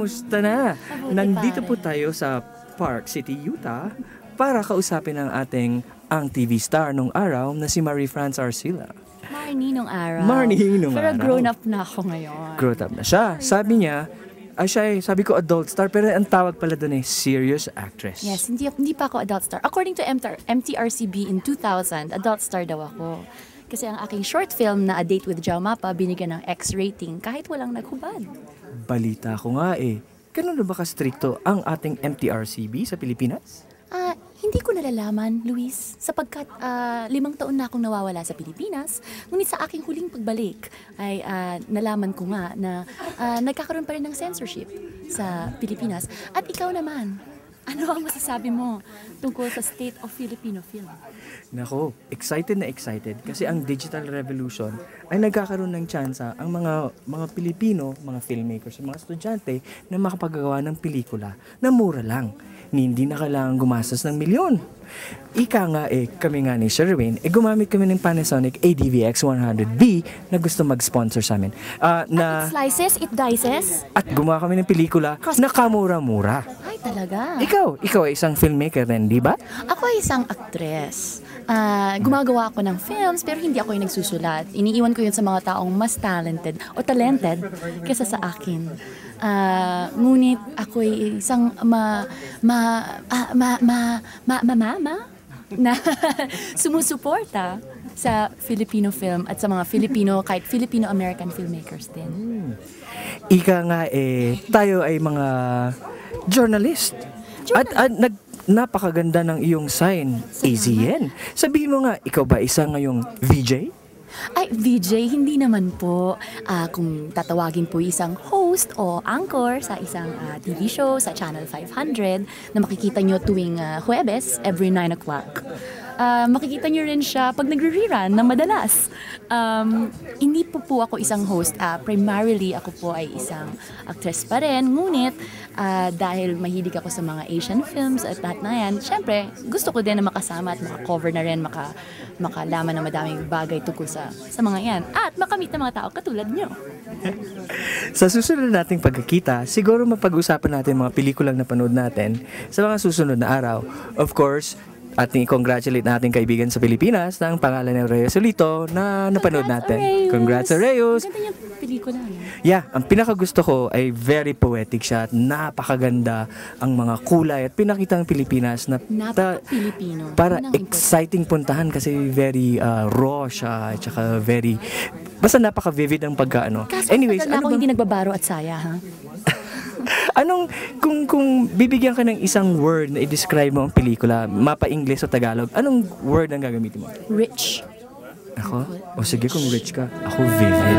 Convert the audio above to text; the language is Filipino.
kamusta na? Nandito po tayo sa Park City, Utah para kausapin ang ating ang TV star nung araw na si Marie France Arcila. Marnie nung araw. Marnie nung Pero araw. grown up na ako ngayon. Grown up na siya. Sabi niya, sabi ko adult star, pero ang tawag pala doon ay serious actress. Yes, hindi pa ako adult star. According to MTRCB in 2000, adult star daw ako. Kasi ang aking short film na A Date with Jao Mapa, binigyan ng X rating kahit walang naghubad. Balita ko nga ganun na ba ka-stricto ang ating MTRCB sa Pilipinas? Hindi ko nalalaman, Luis, sapagkat 5 taon na akong nawawala sa Pilipinas. Ngunit sa aking huling pagbalik ay nalaman ko nga na nagkakaroon pa rin ng censorship sa Pilipinas. At ikaw naman, ano ang masasabi mo tungkol sa state of Filipino film? Nako, excited na excited kasi ang digital revolution ay nagkakaroon ng tsansa ang mga Pilipino, mga filmmakers, mga estudyante na makapagawa ng pelikula na mura lang. Hindi na kailangan gumastos ng milyon. Ika nga kami nga ni Sherwin, gumamit kami ng Panasonic ADVX100B na gusto mag-sponsor sa amin. It slices, it dices? At gumawa kami ng pelikula na kamura-mura. Ay, talaga? Ikaw ay isang filmmaker rin, di ba? Ako ay isang aktres. Gumagawa ako ng films pero hindi ako yung nagsusulat. Iniiwan ko yun sa mga taong mas talented kaysa sa akin. Ngunit ako ay isang mama na sumusuporta sa Filipino film at sa mga kahit Filipino-American filmmakers din. Ika nga tayo ay mga journalist. At napakaganda ng iyong sign, AZN. Sabihin mo nga, ikaw ba isa ngayong VJ? Ay, VJ, hindi naman po. Kung tatawagin po isang host o anchor sa isang TV show sa Channel 500 na makikita nyo tuwing Huwebes, every 9 o'clock. Makikita nyo rin siya pag nagre-rerun na madalas. Hindi po ako isang host. Primarily, ako po ay isang actress pa rin. Ngunit, dahil mahilig ako sa mga Asian films at lahat na yan, syempre, gusto ko din na makasama at makakover na rin, makalaman ng madaming bagay tungkol sa mga yan. At makamit ng mga tao katulad nyo. Sa susunod nating pagkikita, siguro mapag-usapan natin mga pelikulang napanood natin sa mga susunod na araw. Of course, ating i-congratulate nating kaibigan sa Pilipinas na ang pangalan ng Reyes Solito na napanood natin. Congrats, Reyes! Maganda yung pelikula. Yeah, ang pinakagusto ko ay very poetic siya at napakaganda ang mga kulay at pinakita ng Pilipinas na napaka-Pilipino. Para exciting puntahan kasi very raw siya at saka very basta napaka-vivid ang pagkaano. Anyways, ako hindi nagbabaro at saya, ha? Kung bibigyan ka ng isang word na i-describe mo ang pelikula, mapa-English o Tagalog, anong word ang gagamitin mo? Rich. Ako? O sige, kung rich ka, ako vivid.